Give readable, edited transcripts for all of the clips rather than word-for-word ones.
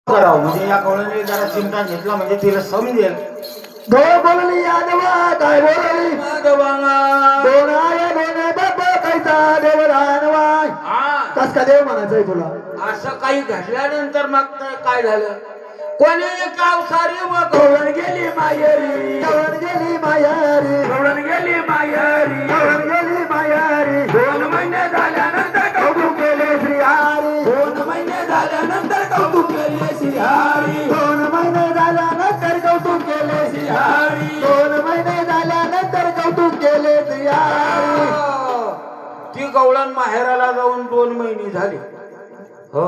करावं म्हणजे या कवळ्याने जरा चिमटा घेतला म्हणजे तिला समजेल. गो बोलली यादवा काय बोलली माधवाला दोन आया दोन बाबा कैसा देव रानवाय हा कस का देव म्हणायचंय तुला असं काही घडल्यानंतर मग काय झालं कोणी कावसारी व गवळण गेली मायरी गवळण गेली मायारी गवळण गेली मायारी गवळण गेली मायारी 2 महिने झाल्यानंतर कौतुक केले श्री हरी 2 महिने झाल्यानंतर कौतुक केले श्रीहरी 2 महिने झाल्यानंतर कौतुक केले श्री हरी 2 महिने झाल्यानंतर कौतुक केले श्री हरी ती गवळण माहेराला जाऊन 2 महिने झाले. हो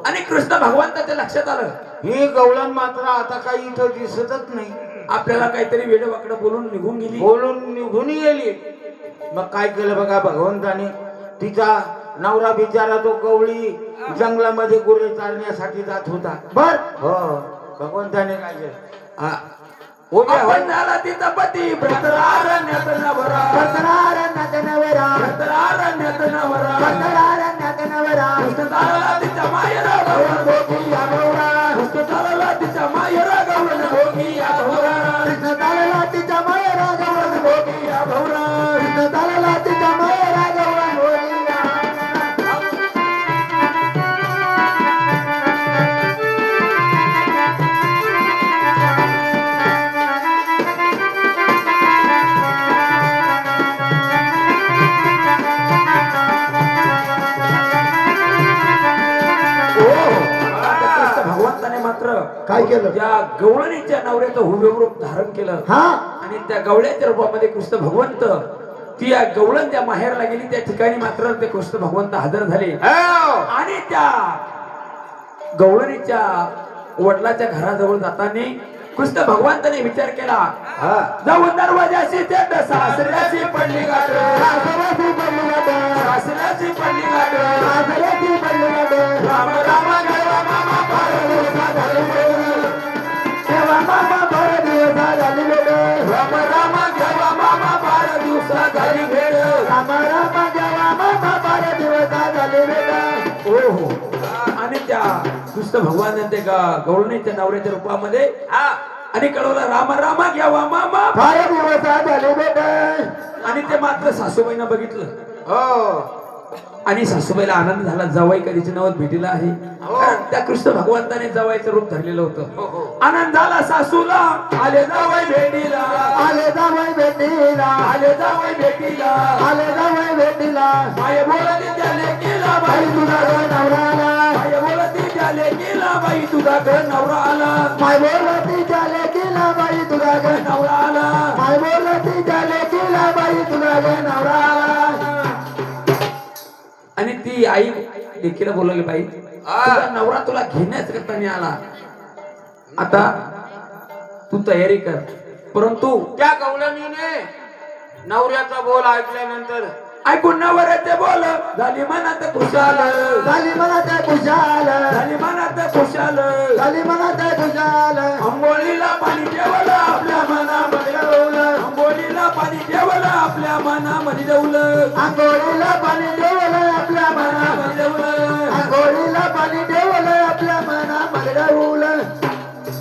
आणि कृष्ण भगवंताच्या लक्षात आलं ही गवळण मात्र आता काही इथं दिसतच नाही. आपल्याला काहीतरी वेडवाकडं बोलून निघून गेली. बोलून निघून गेली. मग काय केलं बघा भगवंताने तिचा नवरा बिचारा तो गवळी जंगलामध्ये गुरे चालण्यासाठी जात होता. बर हो भगवंताने काय केलं हा उभ्या आपण होऊन झाला तिचा पती भ्रतरारण्यात नवरा पत्रारण्यात नवरा भ्रतरारण्यात नवरा पत्रारण्यात नवरा कृष्ण चालला तिच्या मायरा गवळण भोगी या गौरा कृष्ण चालला तिच्या मायरा गवळण भोगी या गौरा कृष्ण चालला तिच्या मायरा गवळण भोगी या गौरा कृष्ण चालला तिच्या मायरा गवळण भोगी या कृष्ण भगवंताने मात्र काय केलं त्या गवळणीच्या नवऱ्याचं हुबेहूब रूप धारण केलं हा आणि त्या गवळ्याच्या रूपामध्ये कृष्ण भगवंत ती या गवळण ज्या माहेरला गेली त्या ठिकाणी मात्र ते कृष्ण भगवंत हजर झाले आणि त्या गवळणीच्या वडिलाच्या घराजवळ जाताना कृष्ण भगवंताने विचार केला जाऊन दरवाजाशी ते सासऱ्याची पडली गाठ सासऱ्याची पडली गाठ सासऱ्याची पडली गाठ सासऱ्याची पडली गाठ राम राम देवा मामा फार दिवसा झाले तेव्हा मामा भर दिवसा झाली भेट राम राम देवा मामा फार दिवसा झाली भेट राम राम जेव्हा मामा भर दिवसा झाली भेट ओ हो आणि त्या कृष्ण भगवान ते गवळणीच्या नवऱ्याच्या रूपामध्ये आणि कळवलं राम राम घ्यावा मामा फार दिवसा झाली भेट आणि ते मात्र सासूबाईंना बघितलं हो आणि सासूबाईला आनंद झाला जावाई कधीची नवत भेटीला आहे कारण त्या कृष्ण भगवंताने जावाईचं रूप धरलेलं होतं आनंद झाला सासूला आले जावाई भेटीला आले जावई भेटीला आले जावाई भेटीला आले जावई भेटीला माय बोलती त्याले केला बाई बाई तुझा घर नवरा आला माय बोलती त्याले केला बाई तुझा घर नवरा आला माय बोलती त्याले केला बाई तुझा घर नवरा आला माय बोलती त्याले केला बाई तुझा घर नवरा आला आणि ती आई देखील बोलवली बाई तुझा नवरा तुला घेण्याच करता नाही आला आता तू तयारी कर परंतु त्या गवळणीने नवऱ्याचा बोल ऐकल्यानंतर ऐकून नवऱ्याचे बोल झाली मनात खुशाल झाली मला त्या खुशाल झाली मनात खुशाल झाली मला त्या खुशाल आंबोलीला पाणी ठेवलं आपल्या मनामध्ये ठेवलं आंबोलीला पाणी ठेवलं आपल्या मनामध्ये ठेवलं आंघोळीला पाणी ठेवलं आपल्या मनामध्ये ठेवलं आंघोळीला पाणी ठेवलं आपल्या मनामध्ये ठेवलं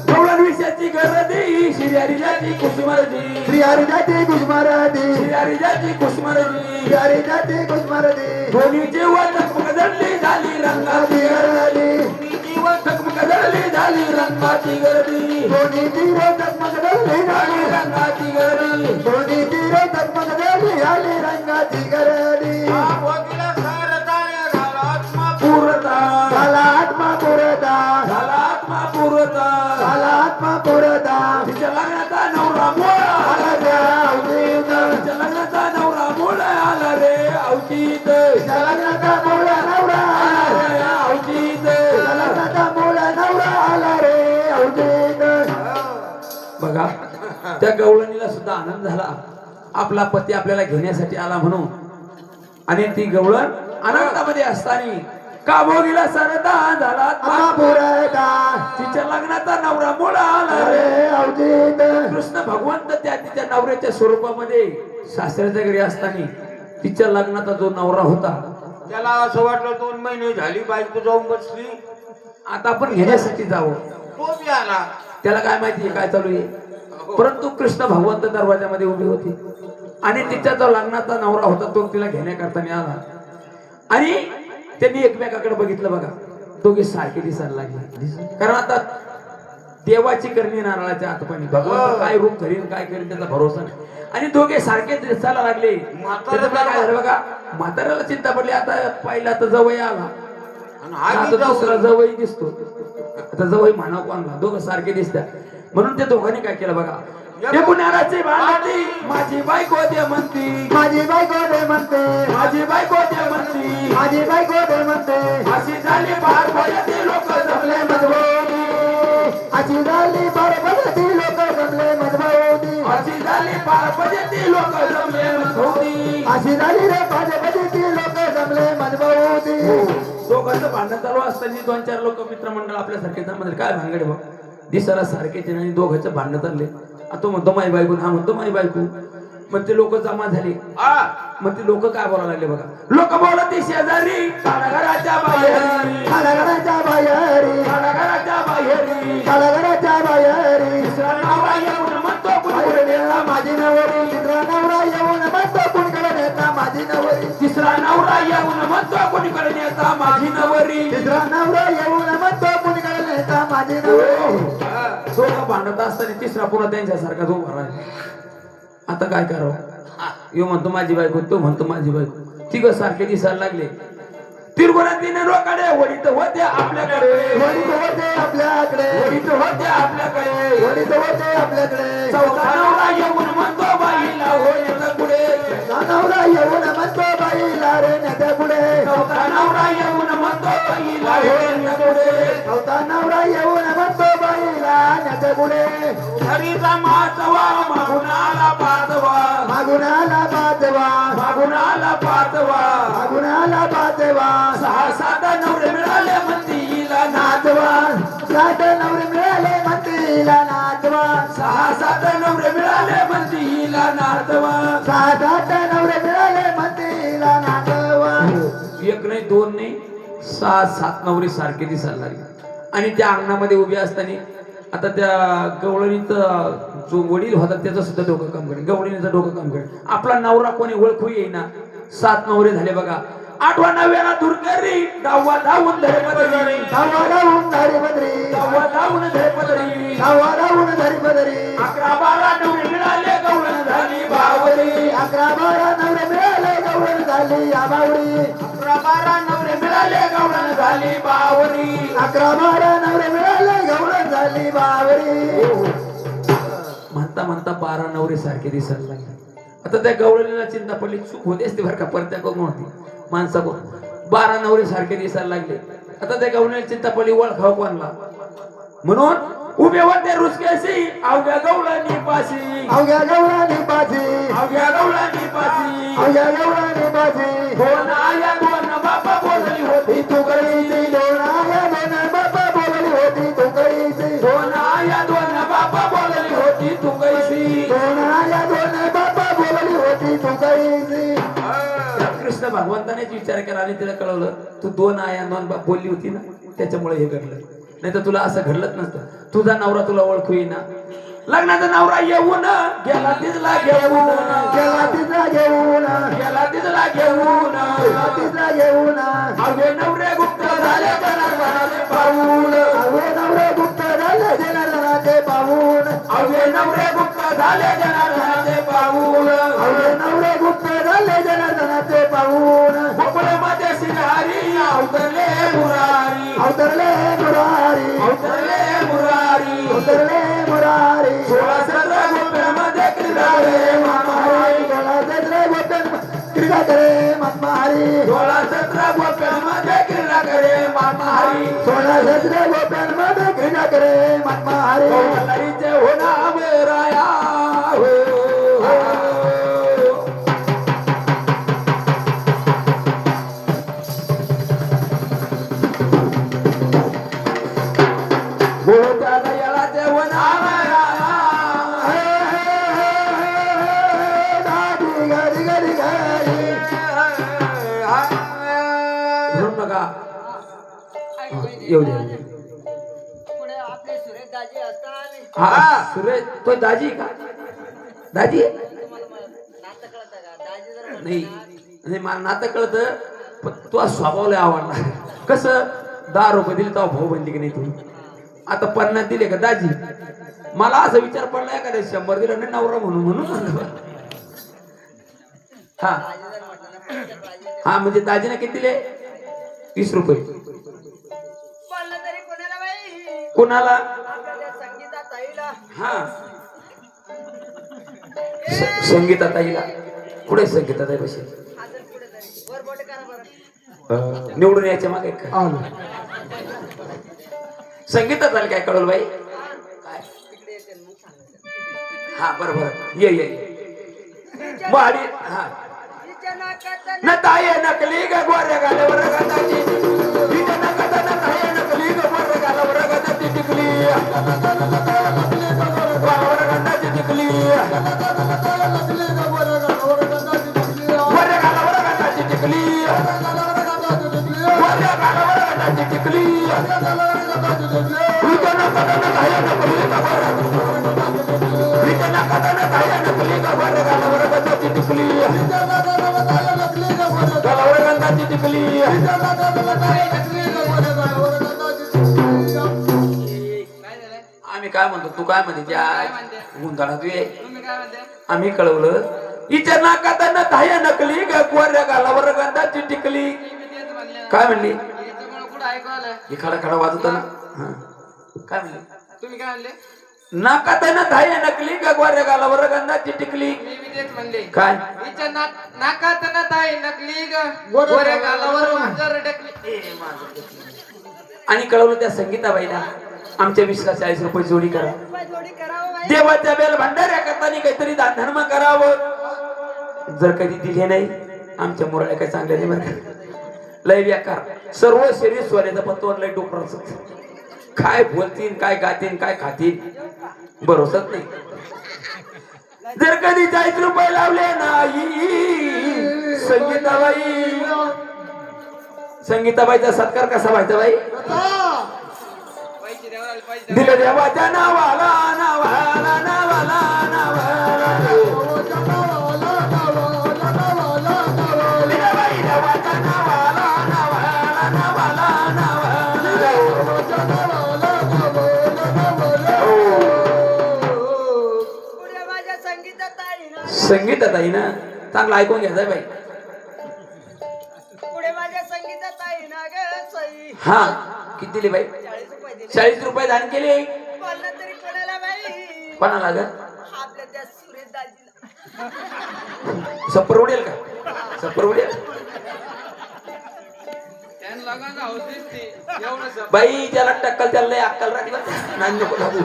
गवळण विषयाची गरजी शिर्यारीजाची कुसुमरजी श्री हरिजाती कुसमारदी शिर्यारीजाची कुसुमरजी श्री हरिजाती कुसमारदी दोन्ही जीव चकमक जडली झाली रंगाची गर्दी जीव चकमक जडली झाली रंगाची गर्दी दोन्ही तीर चकमक झाली झाली रंगाची गर्दी दोन्ही तीर चकमक झाली झाली रंगाची गर्दी वकीला सारदाया झाला आत्मा पुरता झाला आत्मा पुरता झाला आत्मा पुरता झाला आत्मा पुरता तिच्या लग्नाचा नवरा मोळा आला त्या अवधीत तिच्या लग्नाचा नवरा मोळा आला रे अवचित लग्नाचा मोळा नवरा आला रे अवचित लग्नाचा मोळा नवरा आला रे अवधीत बघा त्या गवळणीला सुद्धा आनंद झाला आपला पती आपल्याला घेण्यासाठी आला म्हणून आणि ती गवळण आनंदामध्ये असताना का भोगीला सरदा झाला आत्मा पुरता तिच्या लग्नाचा नवरा मोळा आला रे रे अवधीत कृष्ण भगवंत त्या तिच्या नवऱ्याच्या स्वरूपामध्ये सासऱ्याच्या घरी असताना तिच्या लग्नाचा जो नवरा होता त्याला असं वाटलं 2 महिने झाली बायको जाऊन बसली आता आपण घेण्यासाठी जावं. तो बी आला. त्याला काय माहिती काय चालू आहे. परंतु कृष्ण भगवंत दरवाजामध्ये उभी होती आणि तिच्या जो लग्नाचा नवरा होता तो तिला घेण्याकरता आला आणि त्यांनी एकमेकाकडे बघितलं बघा. दोघे सारखे दिसायला लागले. कारण आता देवाची करणी नारळाच्या हातपाणी भगवंत काय रूप धरीन काय करीन त्याचा भरोसा नाही. आणि दोघे सारखे दिसायला लागले. त्याच्यामुळे काय झालं बघा. म्हाताऱ्याला चिंता पडली. आता पहिला तर जवळ आला आणि आता दुसरा जवळ दिसतो. आता जवळ मानव कोणला दोघं सारखे दिसतात. म्हणून ते दोघांनी काय केलं बघा. पुण्याची बाळती माझी बायको दे म्हणती माझी बायको दे म्हणते माझी बायको दे म्हणती माझी बायको दे म्हणते अशी झाली पार पडती लोक जमले मजबूती अशी झाली बरोबरती लोक जमले मजबूती अशी झाली पार पडती लोक जमले मजबूती अशी झाली रे भाजपती लोक जमले मजबूती. दोघांचं भांडण चालू असताना दोन चार लोक मित्रमंडळ आपल्यासारखे जमले. काय भानगडे बघ दिसायला सारखेच आणि दोघांचं भांडण चालले. तो म्हणतो माई बायको हा म्हणतो माई बायको. मग ते लोक जमा झाले. मग ते लोक काय बोलायला लागले बघा. लोक बोलती शेजारी घराच्या बाहेरी घराच्या बाहेरी घराच्या बाहेरी घराच्या बाहेरी दुसरा नवरा येऊन म्हणतो कुणीकडे नेता माझी नवरी. तिसरा नवरा येऊन म्हणतो कुणीकडे नेता माझी नवरी. तिसरा नवरा येऊन म्हणतो कुणीकडे नेता माझी नवरी. तिसरा नवरा येऊन म्हणतो कुणीकडे नेता माझी नवरी. दोघं भांडत असताना तिसरा पुन्हा त्यांच्यासारखा उभा राहिला. आता काय करावं. यो म्हणतो माझी बायको तो म्हणतो माझी बायको. तिघ सारखे दिसायला लागले. तिरगुणातीने रोकडे वडीत होते आपल्याकडे वडीत होते आपल्याकडे वडीत होते आपल्याकडे वडीत होते आपल्याकडे. चौथा नवरा येऊन म्हणतो बाईला होईल पुढे. नवरा येऊन म्हणतो बाईला रे नेत्या पुढे. चौथा नवरा येऊन म्हणतो बाईला होईल पुढे. चौथा नवरा येऊन म्हणतो बाईला नेत्या पुढे. घरीचा माचवा मागून आला पाचवा मागून आला पाचवा मागून आला पाचवा. मागून आला पाचवा. सहा सात नवरे मिळाले म्हणतीला नाचवा सात नवरे मिळाले म्हणतीला नाचवा. सहा सात नवरे मिळाले म्हणतीला नाचवा. सात आठ नवरे मिळाले म्हणतीला नाचवा. एक नाही दोन नाही सहा सात नवरे सारखे दिसायला लागले. आणि त्या अंगणामध्ये उभे असताना आता त्या गवळणीचं जो वडील होता त्याचं सुद्धा डोकं काम करेल. गवळणीचं डोकं काम करेल. आपला नवरा कोणी ओळखू येईना. सात नवरे झाले बघा. आठवा नव्याला दूर करी दहावा धावून धरे पदरी धावा धावून धारी बदरी दहावा धावून धरे पदरी. धावा धावून धारी बदरी. 11-12 नवरे मिळाले गवळण झाली बावरी. 11-12 नवरे मिळाले गवळण झाली या बावरी. 11-12 नवरे मिळाले गवळण झाली बावरी. 11-12 नवरे मिळाले गवळण झाली बावरी. म्हणता म्हणता 12 नवरे सारखे दिसायला लागले. आता त्या गवळणीला चिंता पडली. चूक होते असते बरं का परत्या कोण होती माणसा कोण. 12 नवरे सारखे दिसायला लागले. आता त्या गवळणीला चिंता पडली ओळखाव कोणला. म्हणून उभे होते रुसकेसी अवघ्या गवळणी पाशी अवघ्या गवळणी पाशी अवघ्या गवळणी पाशी. अवघ्या गवळणी पाशी. दोन आया दोन बापा बोलली होती तू कळीची. दोन आया दोन बापा बोलली होती तू कळीची. दोन आया दोन बापा बोलली होती तू कैसी. दोन आया दोन बापा बोलली होती तू कळीची. कृष्ण भगवंतानेच विचार केला आणि तिला कळवलं तू दोन आया दोन बाप बोलली होती ना त्याच्यामुळे हे घडलं. नाही तर तुला असं घडलंच नसतं. तुझा नवरा तुला ओळखू येईना. लग्नाचा नवरा येऊन गेला तिथला घेऊन गेला तिथला घेऊन गेला तिथला घेऊन गेला तिथला घेऊन. अवघे नवरे गुप्त झाले जनार्दनाचे पाऊल. अवघे नवरे गुप्त झाले जनार्दनाचे पाऊल. अवघे नवरे गुप्त झाले जनार्दनाचे पाऊल. अवघे नवरे गुप्त झाले जनार्दनाचे पाऊल. भोपळ्यामध्ये सिंहारी अवतरले मुरारी अवतरले मुरारी अवतरले मुरारी. अवतरले मुरारी. 16-17 गोप्यांमध्ये क्रीडा रे मामारी. 16-17 गोप्यां क्रीडा करे मातमारी. 16-17 गोप्यांमध्ये क्रीडा करे मामारी. 16-17 गोप्यांमध्ये क्रीडा करे मातमारी. कौलारीचे होणार राया हो. गोळ्याच्या दयाळाचे होणार राया. गाडी गाडी गाडी गाडी. म्हणून बघा येऊ दे सुरेश दाजी असतात हा सुरेश तो दाजी का दाजी तुम्हाला नातं कळतं का दाजी जर म्हटलं नाही ना, नाही मला नातं कळतं पण तो स्वभाव लय आवडला कसं 10 रुपये दिले तेव्हा भाऊ बनली की नाही तू आता 50 दिले का दाजी मला असं विचार पडलाय का 100 दिलं नाही नवरा म्हणून म्हणून हा दाजी जर म्हटलं ना पैसे पाहिजे हा म्हणजे दाजीने किती दिले 20 रुपये बोललं तरी कोणाला बाई कोणाला आपल्या त्या संगीता ताईला हा संगीता ताईला पुढे संगीता ताई बसे अजून पुढे तरी वर बोट करा बरं निवडून यायच्या मागे काय संगीता ताईला काय कळवलं बाई काय तिकडे येते मग सांगायचं हा बरोबर ये वाडी हा तिच्या नाकात न ताये नकली ग गोऱ्या गाल्यावर गंधाची तिच्या नाकात न ताये नकली ग गोऱ्या गाल्यावर गंधाची टिकली गाल्यावर गंधाची टिकली गोऱ्या गाल्यावर गंधाची टिकली गोऱ्या गाल्यावर गंधाची टिकली तिच्या नाकात न ताये नकली ग गोऱ्या तिच्या नाकात न ताये नकली ग गोऱ्या गाल्यावर गंधाची टिकली गालावर गंधाची टिकली आम्ही काय म्हणतो तू काय म्हणते त्या गुंडाळा तू ये तुम्ही काय म्हणते आम्ही कळवलं हिच्या नाकात न ताया नकली ग गोऱ्या गालावर गंधाची टिकली तेच म्हणले काय म्हणली याच्यामुळे कुठं ऐकू आलं ही खडा खडा वाजवता ना हा काय म्हणली तुम्ही काय म्हणले नाकात न ताया नकली ग गोऱ्या गालावर गंधाची टिकली मी बी तेच म्हणले काय तिच्या नाकात ना ताई नकली ग गोऱ्या गालावर मांजर ढकली आणि कळवलं त्या संगीताबाईला आमच्या 20ला 40 रुपये जोडी करा जोडी करावं बाई. देवाच्या बेल भंडाऱ्या करताना काहीतरी दान धर्म करावं जर कधी दिले नाही आमच्या मुराळ्या काय चांगल्या नाही बरं लय व्याकार सर्व शरीर सोन्याचं पण तो लय डोकराच काय बोलतील काय गातील काय खातील भरोसाच नाही जर कधी 40 रुपये लावले नाही संगीताबाईचा सत्कार कसा व्हायचा बाई पैसे द्यावं पैसे दिलं देवाच्या नावाला नावाला नावाला नावाला दिलं बाई देवाच्या नावाला नावाला नावाला नावाला पुढे माझ्या संगीता ताई ना संगीतात आहे ना चांगलं ऐकून घ्यायचं बाई पुढे माझ्या संगीता ताई ना ग सई हा किती दिली बाई 40 रुपये दिले 40 रुपये दान केले बोललं तरी कोणाला बाई कोणाला ग आपल्या त्या सुरेश दाजीला सप्पर उडेल का सप्पर उडेल त्यांना लगाना होतीच ती एवढं बाई ज्याला टक्कल त्याला लय अक्कल राखलं नाही नको लागू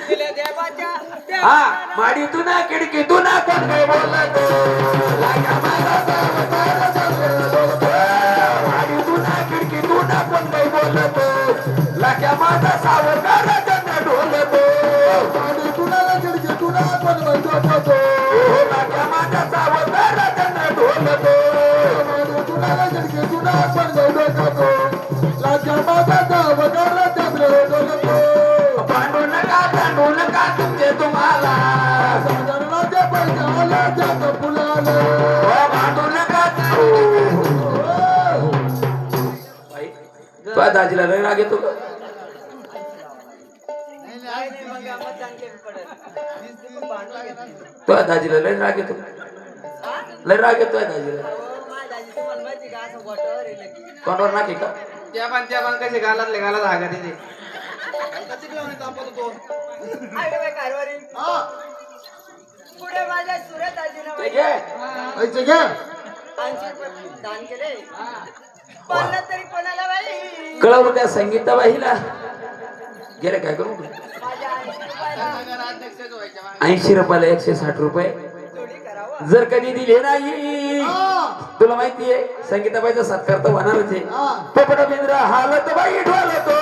दिले देवाच्या हा माडीतून खिडकीतून कोण काय बोलत लागा माझा सावकार बोलतो. माडीतून खिडकीतून कोण काय बोलत लाग्या माझा सावकार त्यांना ढोलतो खिडकीतून कोण बोलतो लाग्या माझा सावकार त्यांना ढोलतो खिडकीतून कोण बोलतो लाग्या माझा सावकार त्यांना ढोलतो भांडू नका तुमचे तुम्हाला भांडू नका तुझ्या दाजीला लय राग येतो का नाही मग मतदान केलं पडेल भांडून घेतलं तुझ्या दाजीला लय राग येतो लय राग येतो दाजीला माझ्या दाजी तुम्हाला माहिती का असं वाटावर येईल की तोंडावर नाकी का त्या पण कसे गालातले गालात हागा तिथे आले बाई कारवारी पुढे माझ्या सुरेश दाजीनं ते घे. 80 रुपये दान केले बोललं तरी कोणाला बाई कळवलं त्या संगीताबाईला गेले काय करू माझ्या 80 रुपयाला 80 रुपयाला 160 रुपये जोडी करावं जर कधी दिले नाही तुला माहितीये संगीताबाईचा सत्कार तर होणारच आहे पोपट बिंद्र हालत बाई ढोलतो